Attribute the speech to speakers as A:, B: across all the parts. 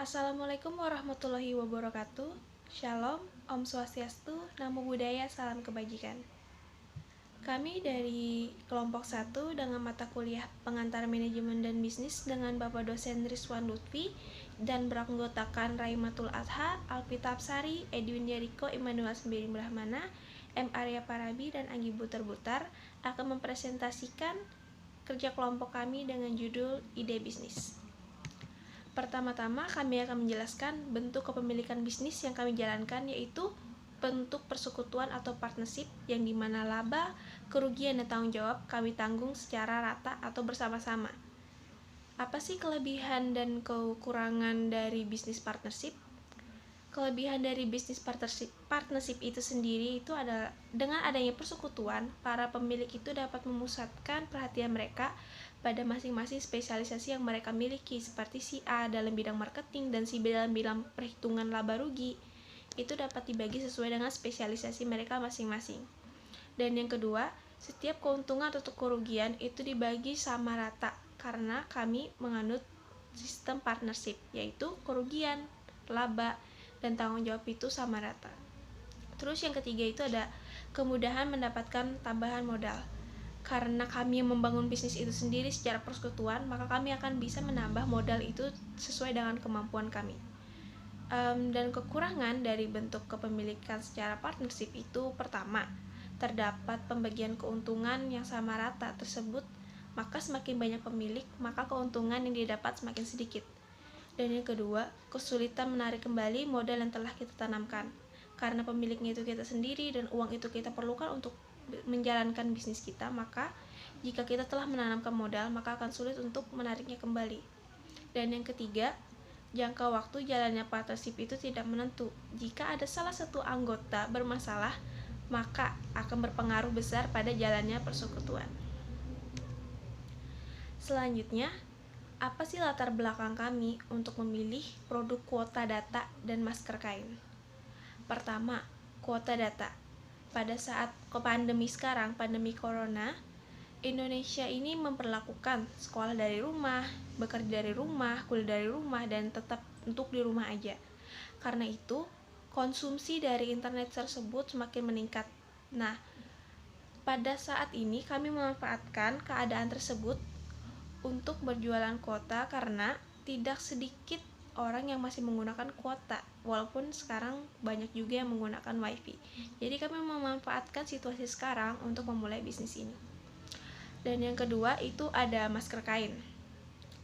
A: Assalamualaikum warahmatullahi wabarakatuh. Shalom, Om Swastiastu, Namo Buddhaya, Salam Kebajikan. Kami dari kelompok 1 dengan mata kuliah Pengantar Manajemen dan Bisnis dengan Bapak dosen Rizwan Lutfi dan beranggotakan Raimatul Adha, Alpita Apsari, Edwin Yariko, Immanuel Sembiring Brahmana, M. Arya Parabi, dan Anggi Butar-Butar akan mempresentasikan kerja kelompok kami dengan judul Ide Bisnis. Pertama-tama kami akan menjelaskan bentuk kepemilikan bisnis yang kami jalankan, yaitu bentuk persekutuan atau partnership yang dimana laba, kerugian, dan tanggung jawab kami tanggung secara rata atau bersama-sama. Apa sih kelebihan dan kekurangan dari bisnis partnership? Kelebihan dari bisnis partnership itu sendiri itu adalah dengan adanya persekutuan, para pemilik itu dapat memusatkan perhatian mereka pada masing-masing spesialisasi yang mereka miliki, seperti si A dalam bidang marketing dan si B dalam bidang perhitungan laba rugi. Itu dapat dibagi sesuai dengan spesialisasi mereka masing-masing. Dan yang kedua, setiap keuntungan atau kerugian itu dibagi sama rata karena kami menganut sistem partnership, yaitu kerugian, laba, dan tanggung jawab itu sama rata. Terus yang ketiga itu ada kemudahan mendapatkan tambahan modal. Karena kami yang membangun bisnis itu sendiri secara persekutuan, maka kami akan bisa menambah modal itu sesuai dengan kemampuan kami. Dan kekurangan dari bentuk kepemilikan secara partnership itu, pertama, terdapat pembagian keuntungan yang sama rata tersebut, maka semakin banyak pemilik, maka keuntungan yang didapat semakin sedikit. Dan yang kedua, kesulitan menarik kembali modal yang telah kita tanamkan. Karena pemiliknya itu kita sendiri dan uang itu kita perlukan untuk menjalankan bisnis kita, maka jika kita telah menanamkan modal, maka akan sulit untuk menariknya kembali. Dan yang ketiga, jangka waktu jalannya partnership itu tidak menentu. Jika ada salah satu anggota bermasalah, maka akan berpengaruh besar pada jalannya persekutuan. Selanjutnya, apa sih latar belakang kami untuk memilih produk kuota data dan masker kain? Pertama, kuota data. Pada saat pandemi sekarang, pandemi corona, Indonesia ini memperlakukan sekolah dari rumah, bekerja dari rumah, kuliah dari rumah, dan tetap untuk di rumah aja. Karena itu, konsumsi dari internet tersebut semakin meningkat. Nah, pada saat ini kami memanfaatkan keadaan tersebut untuk berjualan kuota karena tidak sedikit orang yang masih menggunakan kuota, walaupun sekarang banyak juga yang menggunakan wifi. Jadi kami memanfaatkan situasi sekarang untuk memulai bisnis ini. Dan yang kedua itu ada masker kain.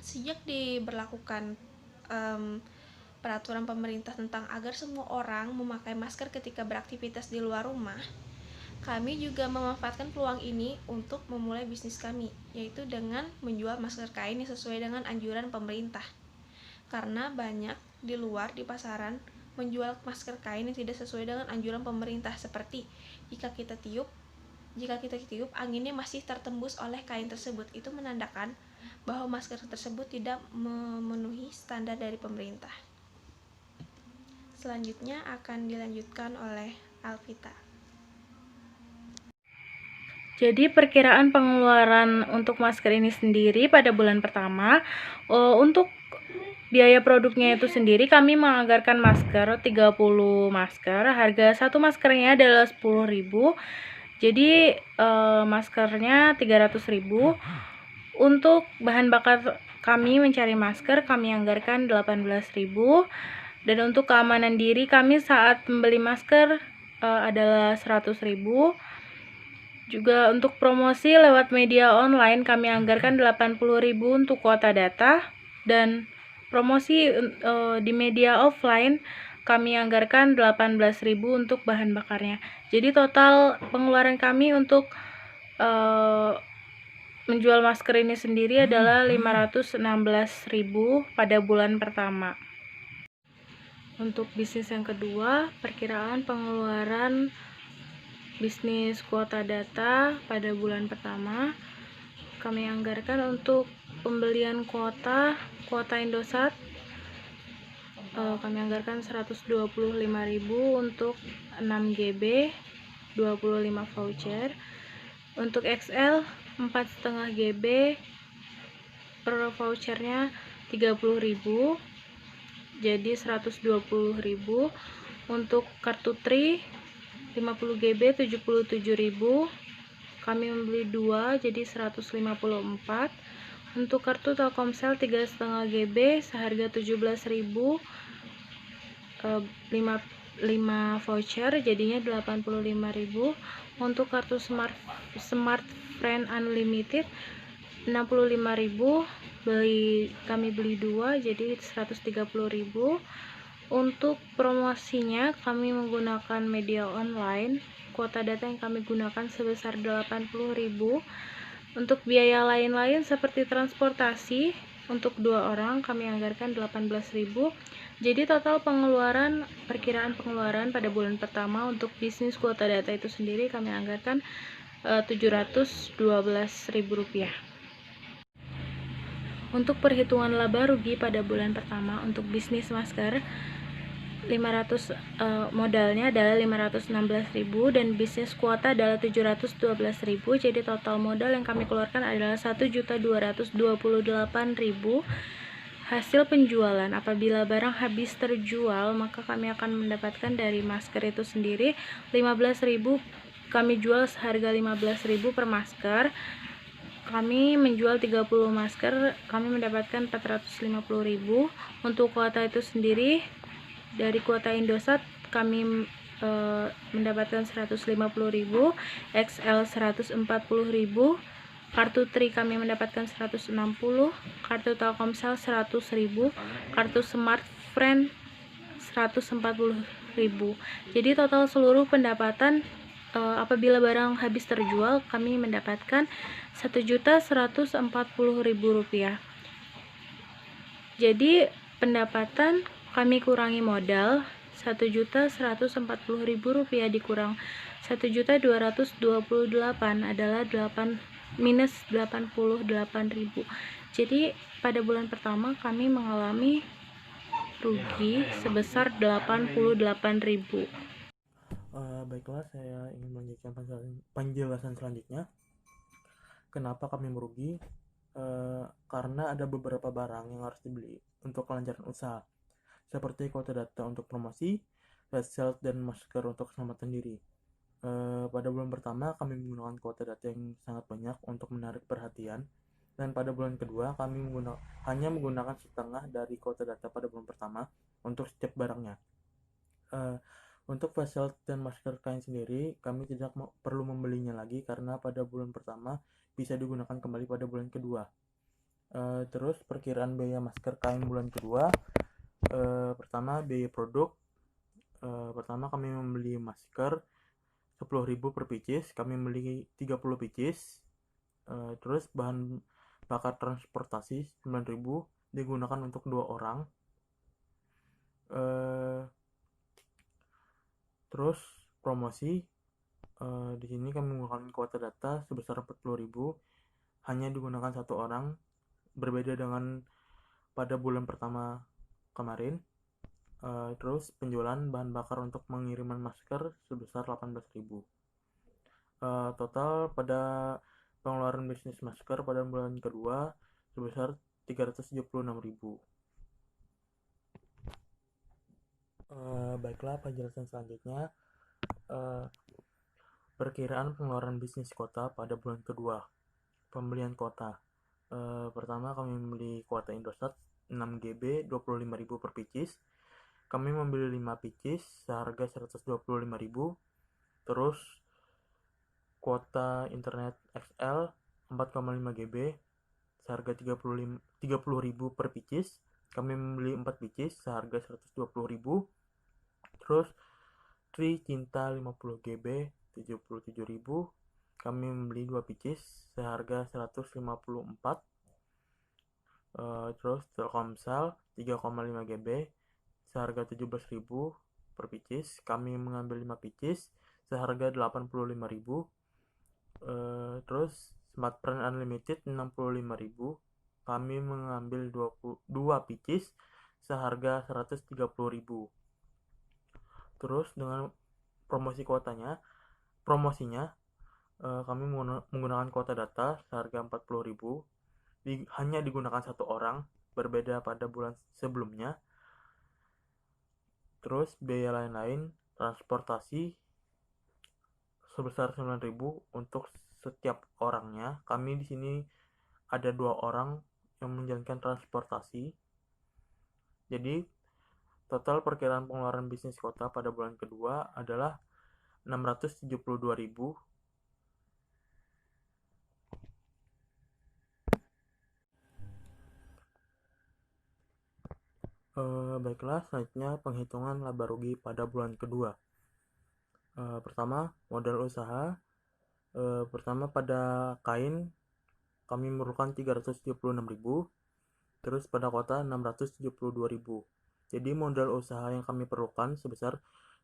A: Sejak diberlakukan peraturan pemerintah tentang agar semua orang memakai masker ketika beraktivitas di luar rumah, kami juga memanfaatkan peluang ini untuk memulai bisnis kami, yaitu dengan menjual masker kain yang sesuai dengan anjuran pemerintah. Karena banyak di luar di pasaran menjual masker kain yang tidak sesuai dengan anjuran pemerintah, seperti jika kita tiup anginnya masih tertembus oleh kain tersebut, itu menandakan bahwa masker tersebut tidak memenuhi standar dari pemerintah. Selanjutnya akan dilanjutkan oleh Alvita.
B: Jadi perkiraan pengeluaran untuk masker ini sendiri pada bulan pertama, untuk biaya produknya itu sendiri kami menganggarkan masker 30 masker. Harga satu maskernya adalah 10.000. Jadi maskernya 300.000. Untuk bahan bakar kami mencari masker kami anggarkan 18.000. Dan untuk keamanan diri kami saat membeli masker adalah 100.000. Juga untuk promosi lewat media online kami anggarkan 80.000 untuk kuota data, dan promosi di media offline kami anggarkan 18.000 untuk bahan bakarnya. Jadi total pengeluaran kami untuk menjual masker ini sendiri adalah 516.000 pada bulan pertama. Untuk bisnis yang kedua, perkiraan pengeluaran bisnis kuota data pada bulan pertama kami anggarkan untuk pembelian kuota Indosat, kami anggarkan 125.000 untuk 6 GB 25 voucher. Untuk XL 4,5 GB per vouchernya 30.000. jadi 120.000. Untuk kartu Tri 50 GB 77.000. Kami membeli 2 jadi 154. Untuk kartu Telkomsel 3,5 GB seharga 17.000, 5 voucher jadinya 85.000. Untuk kartu Smart Friend Unlimited 65.000, kami beli 2 jadi 130.000. Untuk promosinya kami menggunakan media online. Kuota data yang kami gunakan sebesar 80.000. Untuk biaya lain-lain seperti transportasi untuk 2 orang kami anggarkan 18.000. Jadi total perkiraan pengeluaran pada bulan pertama untuk bisnis kuota data itu sendiri kami anggarkan Rp712.000. Untuk perhitungan laba rugi pada bulan pertama untuk bisnis masker, modalnya adalah 516.000 dan bisnis kuota adalah 712.000. Jadi total modal yang kami keluarkan adalah 1.228.000. Hasil penjualan, apabila barang habis terjual maka kami akan mendapatkan dari masker itu sendiri 15.000. Kami jual seharga 15.000 per masker. Kami menjual 30 masker, kami mendapatkan 450.000. Untuk kuota itu sendiri, dari kuota Indosat kami mendapatkan 150.000, XL 140.000, kartu Tri kami mendapatkan 160, kartu Telkomsel 100.000, kartu Smart Friend 140.000. Jadi total seluruh pendapatan apabila barang habis terjual kami mendapatkan Rp1.140.000. Jadi pendapatan kami kurangi modal Rp1.140.000 dikurang 1.228 adalah minus 88.000. Jadi pada bulan pertama kami mengalami rugi sebesar 88.000.
C: Baiklah, saya ingin melanjutkan penjelasan selanjutnya. Kenapa kami merugi? Karena ada beberapa barang yang harus dibeli untuk kelancaran usaha, seperti kuota data untuk promosi, flash sale, dan masker untuk keselamatan diri. Pada bulan pertama kami menggunakan kuota data yang sangat banyak untuk menarik perhatian, dan pada bulan kedua kami hanya menggunakan setengah dari kuota data pada bulan pertama untuk setiap barangnya. Untuk flash sale dan masker kain sendiri kami tidak perlu membelinya lagi karena pada bulan pertama bisa digunakan kembali pada bulan kedua. Terus perkiraan biaya masker kain bulan kedua, pertama biaya produk. Pertama kami membeli masker 10.000 per pieces, kami membeli 30 pieces. Terus bahan bakar transportasi 9.000 digunakan untuk 2 orang. Terus promosi, di sini kami menggunakan kuota data sebesar 40.000, hanya digunakan 1 orang, berbeda dengan pada bulan pertama kemarin. Terus penjualan bahan bakar untuk pengiriman masker sebesar 18.000. Total pada pengeluaran bisnis masker pada bulan kedua sebesar 376.000. Baiklah, penjelasan selanjutnya, perkiraan pengeluaran bisnis kota pada bulan kedua. Pembelian kuota, pertama kami membeli kuota Indosat 6 GB 25.000 per pieces. Kami membeli 5 pieces seharga 125.000. Terus kuota internet XL 4,5 GB seharga 30.000 per pieces. Kami membeli 4 pieces seharga 120.000. Terus Tri Cinta 50 GB 77.000. Kami membeli 2 pieces seharga 154. Terus Telkomsel 3,5 GB seharga 17.000 per pieces. Kami mengambil 5 pieces seharga 85.000. Terus Smart Friend Unlimited 65.000. Kami mengambil 2 pieces seharga 130.000. Terus dengan promosinya kami menggunakan kuota data seharga 40.000, hanya digunakan 1 orang, berbeda pada bulan sebelumnya. Terus biaya lain-lain transportasi sebesar 9.000 untuk setiap orangnya. Kami di sini ada 2 orang yang menjalankan transportasi. Jadi total perkiraan pengeluaran bisnis kota pada bulan kedua adalah 672.000. Baiklah, selanjutnya penghitungan laba rugi pada bulan kedua. Pertama, modal usaha. Pertama pada kain kami memerlukan 376.000, terus pada kota 672.000. Jadi modal usaha yang kami perlukan sebesar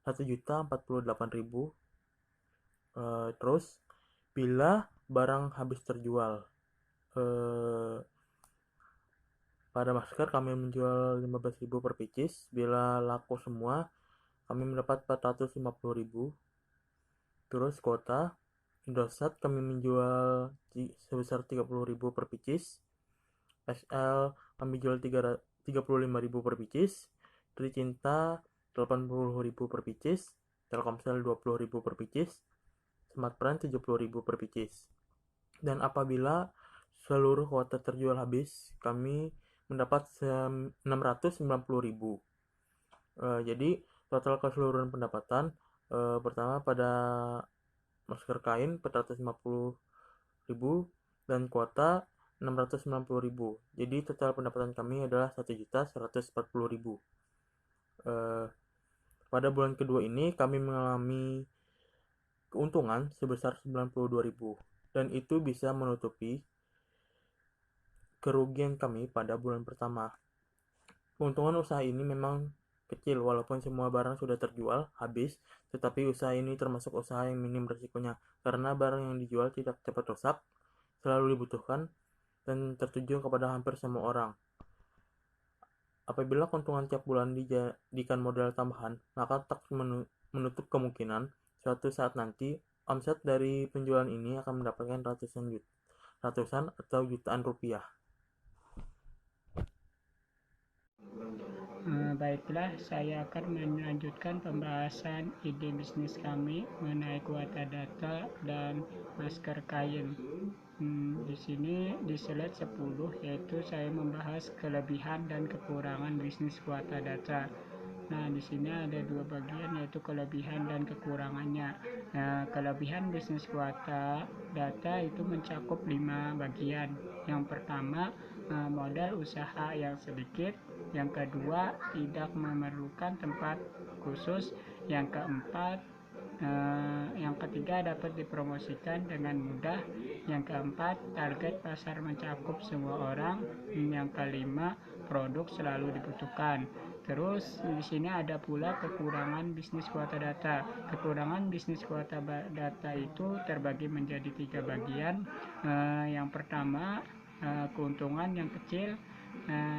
C: 1.048.000. Terus bila barang habis terjual, pada masker kami menjual 15.000 per pieces. Bila laku semua, kami mendapat 450.000. Terus kuota Indosat kami menjual sebesar 30.000 per pieces. SL kami jual 35.000 per pieces. Tricinta 80.000 per pieces. Telkomsel 20.000 per pieces. Smartfren 70.000 per pieces. Dan apabila seluruh kuota terjual habis, kami mendapat 690.000. Jadi total keseluruhan pendapatan pertama pada masker kain 450.000 dan kuota 690.000. Jadi total pendapatan kami adalah 1.140.000. Pada bulan kedua ini kami mengalami keuntungan sebesar 92.000 dan itu bisa menutupi kerugian kami pada bulan pertama. Keuntungan usaha ini memang kecil walaupun semua barang sudah terjual habis, tetapi usaha ini termasuk usaha yang minim risikonya karena barang yang dijual tidak cepat rusak, selalu dibutuhkan, dan tertuju kepada hampir semua orang. Apabila keuntungan tiap bulan dijadikan modal tambahan, maka tak menutup kemungkinan suatu saat nanti omset dari penjualan ini akan mendapatkan ratusan atau jutaan rupiah.
D: Baiklah, saya akan melanjutkan pembahasan ide bisnis kami mengenai kuota data dan masker kain. Di sini di slide 10 yaitu saya membahas kelebihan dan kekurangan bisnis kuota data. Nah, di sini ada dua bagian yaitu kelebihan dan kekurangannya. Nah, kelebihan bisnis kuota data itu mencakup 5 bagian. Yang pertama, modal usaha yang sedikit. Yang kedua, tidak memerlukan tempat khusus. Yang keempat, yang ketiga dapat dipromosikan dengan mudah. Yang keempat, target pasar mencakup semua orang. Yang kelima, produk selalu dibutuhkan. Terus di sini ada pula kekurangan bisnis kuota data. Kekurangan bisnis kuota data itu terbagi menjadi 3 bagian. Yang pertama, keuntungan yang kecil.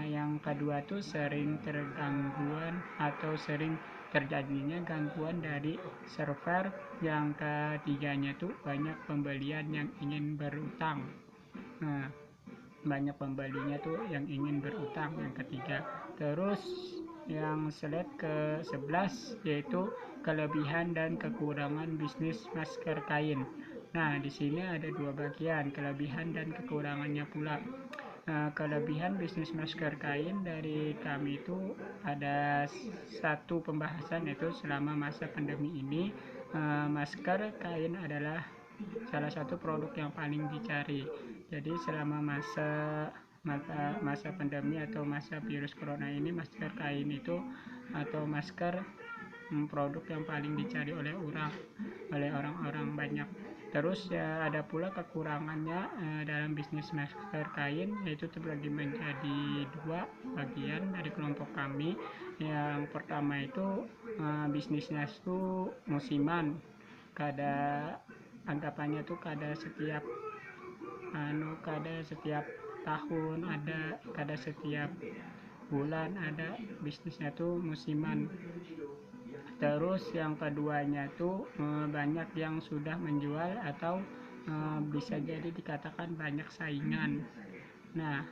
D: Yang kedua tuh sering tergangguan atau sering terjadinya gangguan dari server. Yang ketiganya tuh banyak pembelian yang ingin berutang. Banyak pembelinya tuh yang ingin berutang yang ketiga. Terus yang slide ke-11 yaitu kelebihan dan kekurangan bisnis masker kain. Nah, di sini ada dua bagian, kelebihan dan kekurangannya pula. Kelebihan bisnis masker kain dari kami itu ada satu pembahasan yaitu selama masa pandemi ini masker kain adalah salah satu produk yang paling dicari. Jadi selama masa pandemi atau masa virus corona ini, masker kain itu atau masker produk yang paling dicari oleh orang-orang banyak. Terus ya ada pula kekurangannya dalam bisnis masker kain, yaitu terbagi menjadi dua bagian dari kelompok kami. Yang pertama itu bisnisnya itu musiman, anggapannya tuh kada setiap tahun ada, kada setiap bulan ada, bisnisnya tuh musiman. Terus yang keduanya tuh banyak yang sudah menjual atau bisa jadi dikatakan banyak saingan. Nah,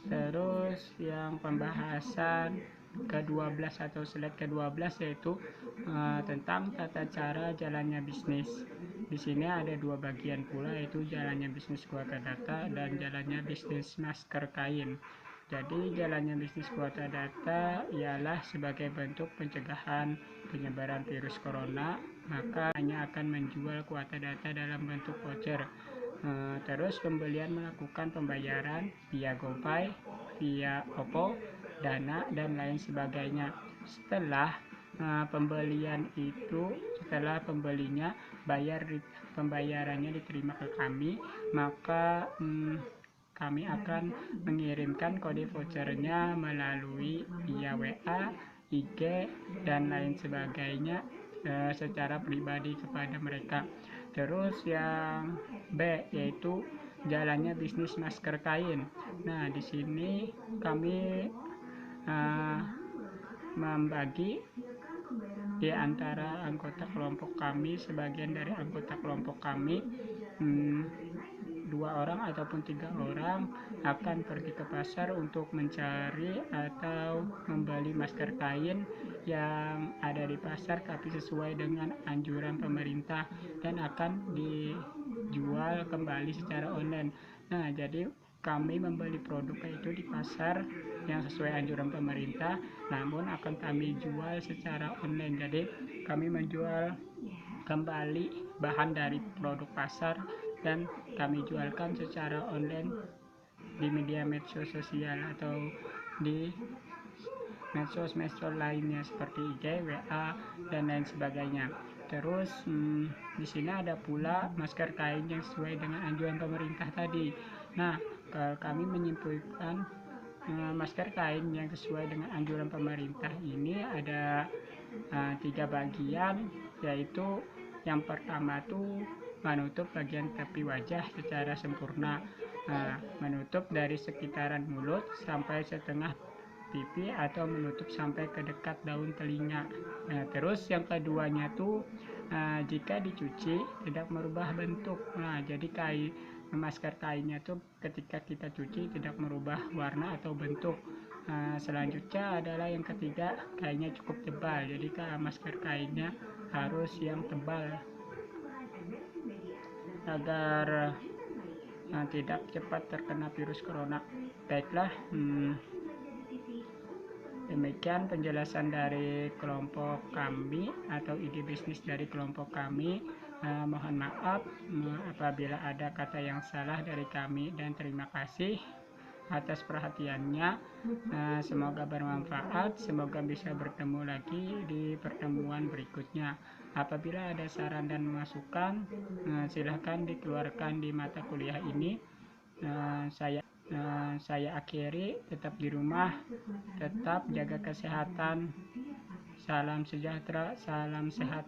D: terus yang pembahasan ke-12 atau slide ke-12, yaitu tentang tata cara jalannya bisnis. Di sini ada dua bagian pula, yaitu jalannya bisnis kuota data dan jalannya bisnis masker kain. Jadi jalannya bisnis kuota data ialah sebagai bentuk pencegahan penyebaran virus corona, maka hanya akan menjual kuota data dalam bentuk voucher. Terus pembelian melakukan pembayaran via GoPay, via OVO, Dana, dan lain sebagainya. Setelah pembelinya pembayarannya diterima ke kami, maka kami akan mengirimkan kode vouchernya melalui via WA, IG, dan lain sebagainya secara pribadi kepada mereka. Terus yang B, yaitu jalannya bisnis masker kain. Nah, di sini kami membagi di antara anggota kelompok kami, sebagian dari anggota kelompok kami 2 orang ataupun 3 orang akan pergi ke pasar untuk mencari atau membeli masker kain yang ada di pasar tapi sesuai dengan anjuran pemerintah dan akan dijual kembali secara online. Nah, jadi kami membeli produknya itu di pasar yang sesuai anjuran pemerintah, namun akan kami jual secara online. Jadi kami menjual kembali bahan dari produk pasar dan kami jualkan secara online di media medsos sosial atau di medsos lainnya seperti IG, WA, dan lain sebagainya. Terus di sini ada pula masker kain yang sesuai dengan anjuran pemerintah tadi. Nah, kami menyimpulkan masker kain yang sesuai dengan anjuran pemerintah ini ada 3 bagian, yaitu yang pertama tuh menutup bagian tepi wajah secara sempurna, menutup dari sekitaran mulut sampai setengah pipi atau menutup sampai ke dekat daun telinga. Terus yang keduanya tuh jika dicuci tidak merubah bentuk. Nah, jadi masker kainnya tuh ketika kita cuci tidak merubah warna atau bentuk. Selanjutnya adalah yang ketiga, kainnya cukup tebal. Jadi masker kainnya harus yang tebal agar tidak cepat terkena virus corona. Baiklah, demikian penjelasan dari kelompok kami atau ide bisnis dari kelompok kami. Mohon maaf apabila ada kata yang salah dari kami, dan terima kasih atas perhatiannya. Semoga bermanfaat, semoga bisa bertemu lagi di pertemuan berikutnya. Apabila ada saran dan masukan, silahkan dikeluarkan di mata kuliah ini. Saya akhiri, tetap di rumah, tetap jaga kesehatan. Salam sejahtera, salam sehat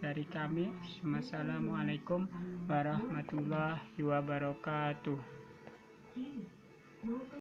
D: dari kami. Wassalamualaikum warahmatullahi wabarakatuh.